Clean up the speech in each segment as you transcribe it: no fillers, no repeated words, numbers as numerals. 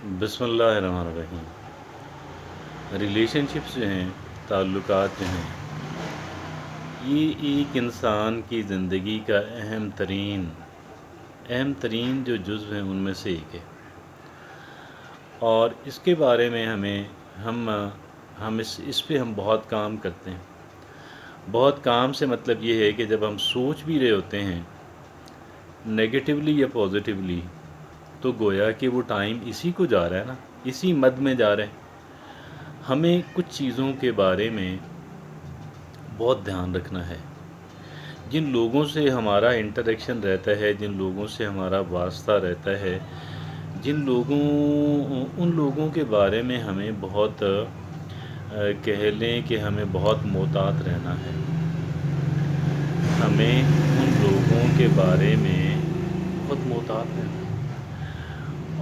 बिस्मिल्लाहिर्रहमानिर्रहीम। रिलेशनशिप्स जो हैं, ताल्लुकात जो हैं, ये एक इंसान की ज़िंदगी का अहम तरीन जो जुज़्व हैं उनमें से एक है। और इसके बारे में हम इस पे हम बहुत काम करते हैं। बहुत काम से मतलब ये है कि जब हम सोच भी रहे होते हैं नेगेटिवली या पॉजिटिवली, तो गोया कि वो टाइम इसी को जा रहा है ना, इसी मद में जा रहे हैं। हमें कुछ चीज़ों के बारे में बहुत ध्यान रखना है। जिन लोगों से हमारा इंटरेक्शन रहता है, जिन लोगों से हमारा वास्ता रहता है, उन लोगों के बारे में हमें बहुत कह लें कि हमें बहुत मोहतात रहना है। हमें उन लोगों के बारे में बहुत मोहतात रहना है।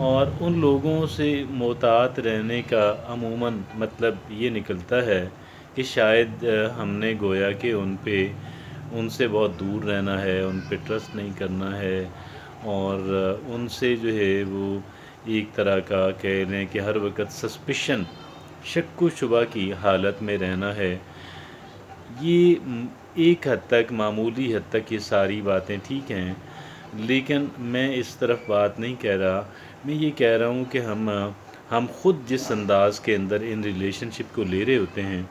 और उन लोगों से मोहतात रहने का अमूमन मतलब ये निकलता है कि शायद हमने गोया कि उनसे बहुत दूर रहना है, उन पे ट्रस्ट नहीं करना है, और उनसे जो है वो एक तरह का कह लें कि हर वक्त सस्पिशन, शक व शुबा की हालत में रहना है। ये एक हद तक, मामूली हद तक ये सारी बातें ठीक हैं, लेकिन मैं इस तरफ बात नहीं कह रहा। मैं ये कह रहा हूँ कि हम ख़ुद जिस अंदाज़ के अंदर इन रिलेशनशिप को ले रहे होते हैं,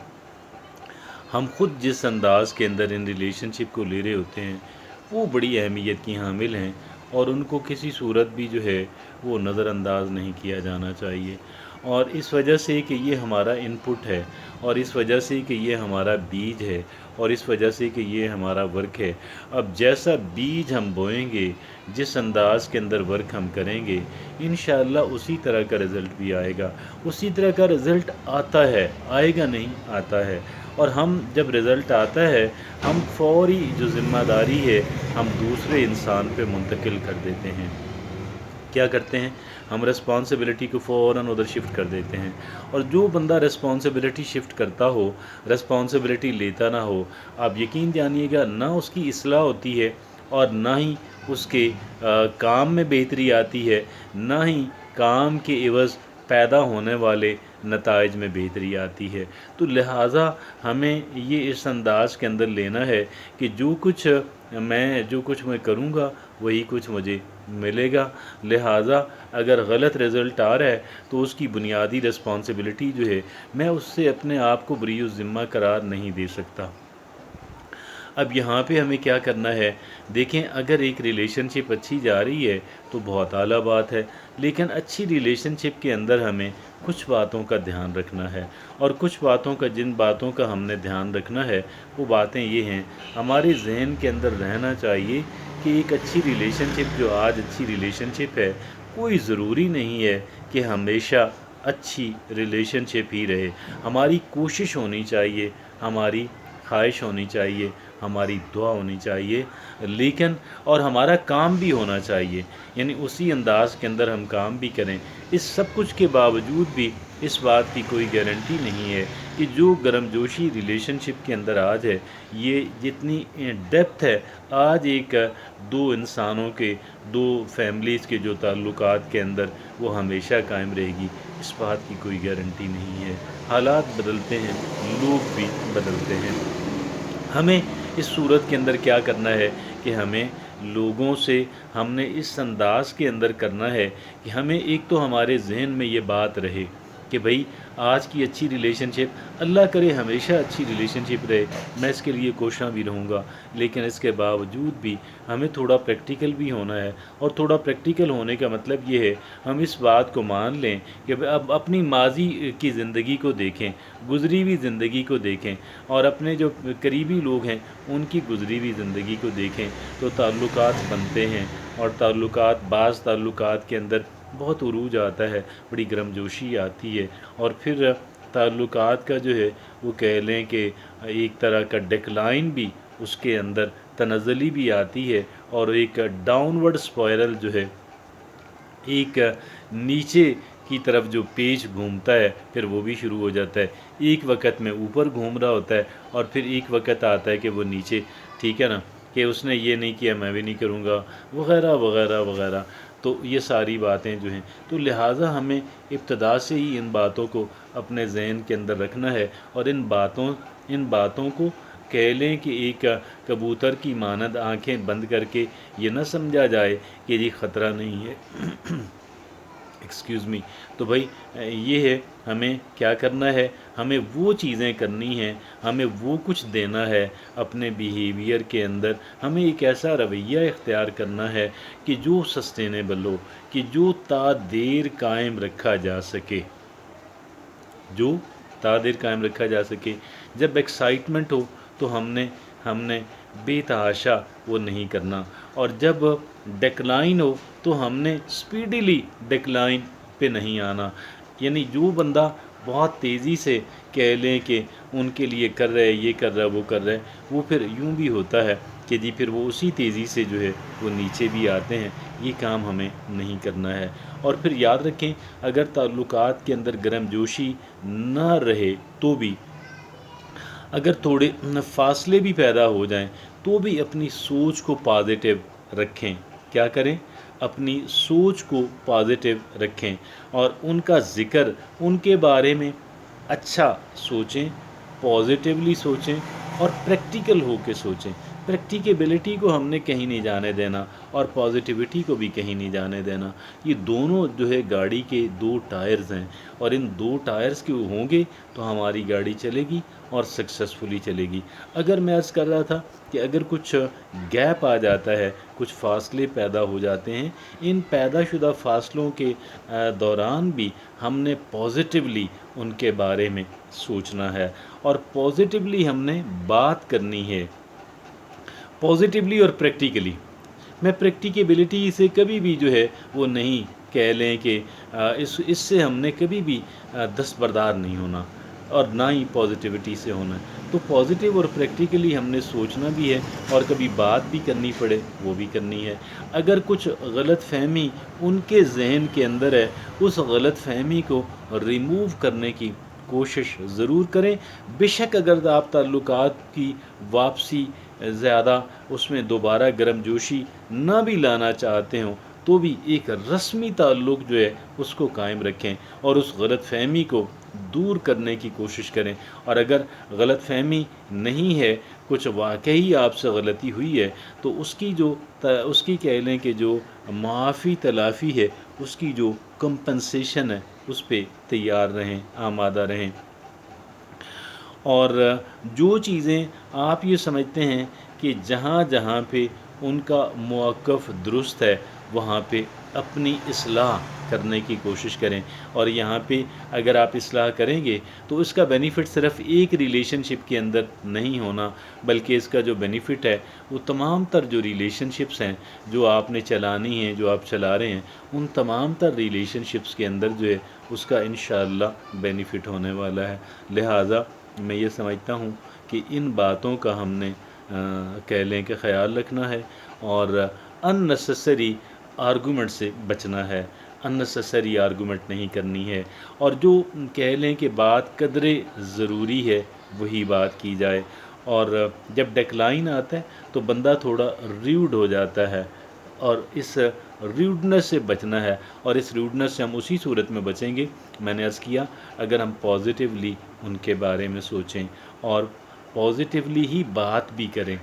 वो बड़ी अहमियत की हामिल हैं, और उनको किसी सूरत भी जो है वो नज़रअंदाज नहीं किया जाना चाहिए। और इस वजह से कि ये हमारा इनपुट है, और इस वजह से कि ये हमारा बीज है, और इस वजह से कि ये हमारा वर्क है। अब जैसा बीज हम बोएंगे, जिस अंदाज़ के अंदर वर्क हम करेंगे, इंशाअल्लाह उसी तरह का रिज़ल्ट भी आएगा। उसी तरह का रिज़ल्ट आता है, आएगा नहीं, आता है। और हम जब रिज़ल्ट आता है, हम फ़ौरी जो ज़िम्मेदारी है हम दूसरे इंसान पे मुंतकिल कर देते हैं। क्या करते हैं? हम रिस्पॉन्सिबिलिटी को फ़ौरन उधर शिफ्ट कर देते हैं। और जो बंदा रिस्पॉन्सिबिलिटी शिफ्ट करता हो, रिस्पॉन्सिबिलिटी लेता ना हो, आप यकीन जानिएगा ना उसकी इस्लाह होती है, और ना ही उसके काम में बेहतरी आती है, ना ही काम के एवज़ पैदा होने वाले नताइज में बेहतरी आती है। तो लिहाजा हमें ये इस अंदाज़ के अंदर लेना है कि जो कुछ मैं करूँगा वही कुछ मुझे मिलेगा। लिहाजा अगर गलत रिज़ल्ट आ रहा है तो उसकी बुनियादी रिस्पॉन्सिबिलिटी जो है, मैं उससे अपने आप को बरी ज़िम्मा करार नहीं दे सकता। अब यहाँ पे हमें क्या करना है? देखें, अगर एक रिलेशनशिप अच्छी जा रही है तो बहुत आला बात है, लेकिन अच्छी रिलेशनशिप के अंदर हमें कुछ बातों का ध्यान रखना है। और जिन बातों का हमने ध्यान रखना है, वो बातें ये हैं, हमारे जहन के अंदर रहना चाहिए कि एक अच्छी रिलेशनशिप, जो आज अच्छी रिलेशनशिप है, कोई ज़रूरी नहीं है कि हमेशा अच्छी रिलेशनशिप ही रहे। हमारी कोशिश होनी चाहिए, हमारी ख्वाहिश होनी चाहिए, हमारी दुआ होनी चाहिए, लेकिन और हमारा काम भी होना चाहिए, यानी उसी अंदाज़ के अंदर हम काम भी करें। इस सब कुछ के बावजूद भी इस बात की कोई गारंटी नहीं है कि जो गर्मजोशी रिलेशनशिप के अंदर आज है, ये जितनी डेप्थ है आज दो इंसानों के, दो फैमिलीज़ के जो ताल्लुकात के अंदर, वो हमेशा कायम रहेगी, इस बात की कोई गारंटी नहीं है। हालात बदलते हैं, लोग भी बदलते हैं। हमें इस सूरत के अंदर क्या करना है कि हमें लोगों से हमने इस अंदाज़ के अंदर करना है कि हमें एक तो हमारे जहन में ये बात रहे कि भाई आज की अच्छी रिलेशनशिप, अल्लाह करे हमेशा अच्छी रिलेशनशिप रहे, मैं इसके लिए कोशिश भी रहूँगा, लेकिन इसके बावजूद भी हमें थोड़ा प्रैक्टिकल भी होना है। और थोड़ा प्रैक्टिकल होने का मतलब ये है, हम इस बात को मान लें कि अब अपनी माजी की ज़िंदगी को देखें, गुज़री हुई ज़िंदगी को देखें, और अपने जो करीबी लोग हैं उनकी गुज़री हुई ज़िंदगी को देखें, तो ताल्लुकात बनते हैं। और बाज़ ताल्लुकात के अंदर बहुत उरूज आता है, बड़ी गर्मजोशी आती है, और फिर ताल्लुकात का जो है वो कह लें कि एक तरह का डिक्लाइन भी उसके अंदर, तनज़ली भी आती है, और एक डाउनवर्ड स्पायरल जो है, एक नीचे की तरफ जो पेच घूमता है, फिर वो भी शुरू हो जाता है। एक वक्त में ऊपर घूम रहा होता है, और फिर एक वक्त आता है कि वो नीचे, ठीक है ना, कि उसने ये नहीं किया मैं भी नहीं करूँगा, वग़ैरह वग़ैरह वग़ैरह। تو یہ ساری باتیں جو ہیں، تو لہٰذا ہمیں ابتدا سے ہی ان باتوں کو اپنے ذہن کے اندر رکھنا ہے، اور ان باتوں کو کہہ لیں کہ ایک کبوتر کی مانند آنکھیں بند کر کے یہ نہ سمجھا جائے کہ یہ خطرہ نہیں ہے ایکسکیوز می. تو بھائی یہ ہے، ہمیں کیا کرنا ہے، ہمیں وہ چیزیں کرنی ہیں، ہمیں وہ کچھ دینا ہے اپنے بیہیویئر کے اندر، ہمیں ایک ایسا رویہ اختیار کرنا ہے کہ جو سسٹینیبل ہو، کہ جو تا دیر قائم رکھا جا سکے، جو تا دیر قائم رکھا جا سکے. جب ایکسائٹمنٹ ہو تو ہم نے بے تحاشا وہ نہیں کرنا، اور جب ڈیکلائن ہو تو ہم نے اسپیڈیلی ڈیکلائن پہ نہیں آنا. یعنی جو بندہ بہت تیزی سے کہہ لیں کہ ان کے لیے کر رہے، یہ کر رہا، وہ کر رہے، وہ پھر یوں بھی ہوتا ہے کہ جی پھر وہ اسی تیزی سے جو ہے وہ نیچے بھی آتے ہیں. یہ کام ہمیں نہیں کرنا ہے. اور پھر یاد رکھیں، اگر تعلقات کے اندر گرم جوشی نہ رہے تو بھی، اگر تھوڑے فاصلے بھی پیدا ہو جائیں تو بھی اپنی سوچ کو پازیٹیو رکھیں. کیا کریں؟ اپنی سوچ کو پازیٹیو رکھیں، اور ان کا ذکر، ان کے بارے میں اچھا سوچیں، پازیٹیولی سوچیں، اور پریکٹیکل ہو کے سوچیں. پریکٹیکیبلٹی کو ہم نے کہیں نہیں جانے دینا، اور پازیٹیوٹی کو بھی کہیں نہیں جانے دینا. یہ دونوں جو ہے گاڑی کے دو ٹائرز ہیں، اور ان دو ٹائرز کے ہوں گے تو ہماری گاڑی چلے گی اور سکسیسفلی چلے گی. اگر میں عرض کر رہا تھا کہ اگر کچھ گیپ آ جاتا ہے، کچھ فاصلے پیدا ہو جاتے ہیں، ان پیدا شدہ فاصلوں کے دوران بھی ہم نے پازیٹیولی ان کے بارے میں سوچنا ہے، اور پازیٹیولی ہم نے بات کرنی ہے، پازیٹیولی اور پریکٹیکلی. میں پریکٹیکیبلٹی سے کبھی بھی جو ہے وہ نہیں کہہ لیں کہ اس سے ہم نے کبھی بھی دستبردار نہیں ہونا، اور نہ ہی پازیٹیوٹی سے ہونا ہے. تو پازیٹیو اور پریکٹیکلی ہم نے سوچنا بھی ہے، اور کبھی بات بھی کرنی پڑے وہ بھی کرنی ہے. اگر کچھ غلط فہمی ان کے ذہن کے اندر ہے، اس غلط فہمی کو ریموو کرنے کی کوشش ضرور کریں. بے شک اگر آپ تعلقات کی واپسی زیادہ اس میں دوبارہ گرم جوشی نہ بھی لانا چاہتے ہوں تو بھی ایک رسمی تعلق جو ہے اس کو قائم رکھیں، اور اس غلط فہمی کو دور کرنے کی کوشش کریں. اور اگر غلط فہمی نہیں ہے، کچھ واقعی آپ سے غلطی ہوئی ہے، تو اس کی کہہ لیں کہ جو معافی تلافی ہے، اس کی جو کمپنسیشن ہے، اس پہ تیار رہیں، آمادہ رہیں. اور جو چیزیں آپ یہ سمجھتے ہیں کہ جہاں جہاں پہ ان کا موقف درست ہے، وہاں پہ اپنی اصلاح کرنے کی کوشش کریں. اور یہاں پہ اگر آپ اصلاح کریں گے تو اس کا بینیفٹ صرف ایک ریلیشن شپ کے اندر نہیں ہونا، بلکہ اس کا جو بینیفٹ ہے وہ تمام تر جو ریلیشن شپس ہیں جو آپ نے چلانی ہیں، جو آپ چلا رہے ہیں، ان تمام تر ریلیشن شپس کے اندر جو ہے اس کا انشاءاللہ بینیفٹ ہونے والا ہے. لہٰذا میں یہ سمجھتا ہوں کہ ان باتوں کا ہم نے کہہ لیں کہ خیال رکھنا ہے، اور ان نیسیسری آرگومنٹ سے بچنا ہے، ان نیسیسری آرگومنٹ نہیں کرنی ہے. اور جو کہہ لیں کہ بات قدرے ضروری ہے وہی بات کی جائے. اور جب ڈیکلائن آتا ہے تو بندہ تھوڑا ریوڈ ہو جاتا ہے، اور اس ریوڈنس سے بچنا ہے. اور اس ریوڈنس سے ہم اسی صورت میں بچیں گے، میں نے عرض کیا، اگر ہم پازیٹیولی ان کے بارے میں سوچیں اور پازیٹیولی ہی بات بھی کریں.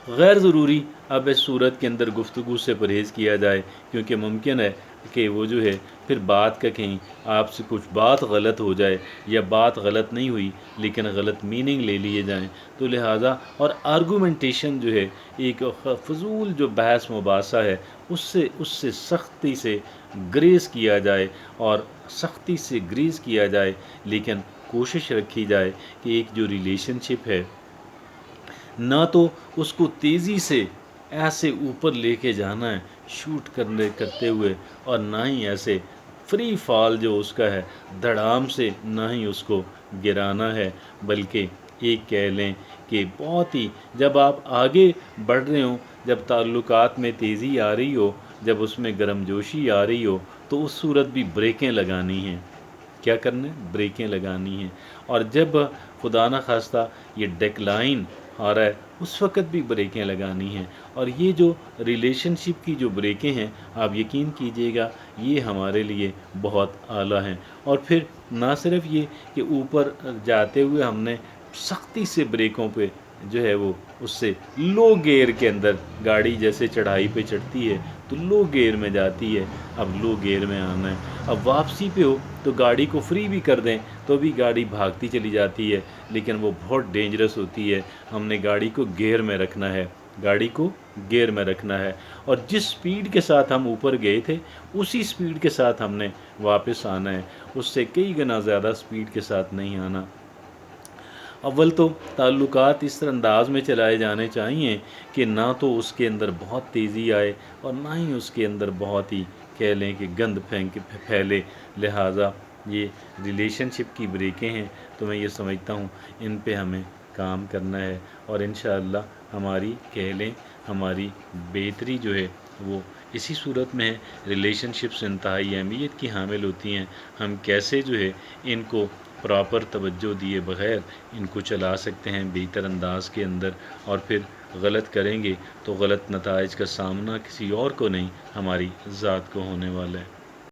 غیر ضروری اب اس صورت کے اندر گفتگو سے پرہیز کیا جائے، کیونکہ ممکن ہے کہ وہ جو ہے پھر بات کا کہیں آپ سے کچھ بات غلط ہو جائے، یا بات غلط نہیں ہوئی لیکن غلط میننگ لے لیے جائیں. تو لہٰذا اور آرگومنٹیشن جو ہے، ایک فضول جو بحث مباحثہ ہے، اس سے سختی سے گریز کیا جائے، اور سختی سے گریز کیا جائے. لیکن کوشش رکھی جائے کہ ایک جو ریلیشن شپ ہے، نہ تو اس کو تیزی سے ایسے اوپر لے کے جانا ہے شوٹ کرتے ہوئے، اور نہ ہی ایسے فری فال جو اس کا ہے دھڑام سے نہ ہی اس کو گرانا ہے. بلکہ ایک کہہ لیں کہ بہت ہی جب آپ آگے بڑھ رہے ہوں، جب تعلقات میں تیزی آ رہی ہو، جب اس میں گرم جوشی آ رہی ہو، تو اس صورت بھی بریکیں لگانی ہیں. کیا کرنا ہے؟ بریکیں لگانی ہیں. اور جب خدا نہ خواستہ یہ ڈیکلائن आ रहा है उस वक़्त भी ब्रेकें लगानी हैं। और ये जो रिलेशनशिप की जो ब्रेकें हैं, आप यकीन कीजिएगा ये हमारे लिए बहुत आला हैं। और फिर ना सिर्फ ये कि ऊपर जाते हुए हमने सख्ती से ब्रेकों पे जो है वो उससे लो गियर के अंदर गाड़ी जैसे चढ़ाई पे चढ़ती है तो लो गियर में जाती है, अब लो गियर में आना है। अब वापसी पे हो तो गाड़ी को फ्री भी कर दें तो भी गाड़ी भागती चली जाती है, लेकिन वो बहुत डेंजरस होती है। हमने गाड़ी को गियर में रखना है, गाड़ी को गियर में रखना है। और जिस स्पीड के साथ हम ऊपर गए थे उसी स्पीड के साथ हमने वापस आना है, उससे कई गुना ज़्यादा स्पीड के साथ नहीं आना। अव्वल तो ताल्लुकात इस अंदाज में चलाए जाने चाहिए कि ना तो उसके अंदर बहुत तेज़ी आए और ना ही उसके अंदर बहुत ही कह लें कि गंद फैले। लिहाजा ये रिलेशनशिप की ब्रेकें हैं, तो मैं ये समझता हूँ इन पे हमें काम करना है। और इंशाअल्लाह हमारी कह लें हमारी बेहतरी जो है वो इसी सूरत में है। रिलेशनशिप्स इंतहाई अहमियत की हामिल होती हैं। हम कैसे जो है इनको प्रॉपर तवज्जो दिए बग़ैर इनको चला सकते हैं बेहतर अंदाज के अंदर, और फिर गलत करेंगे तो गलत नताइज का सामना किसी और को नहीं हमारी ज़ात को होने वाला है।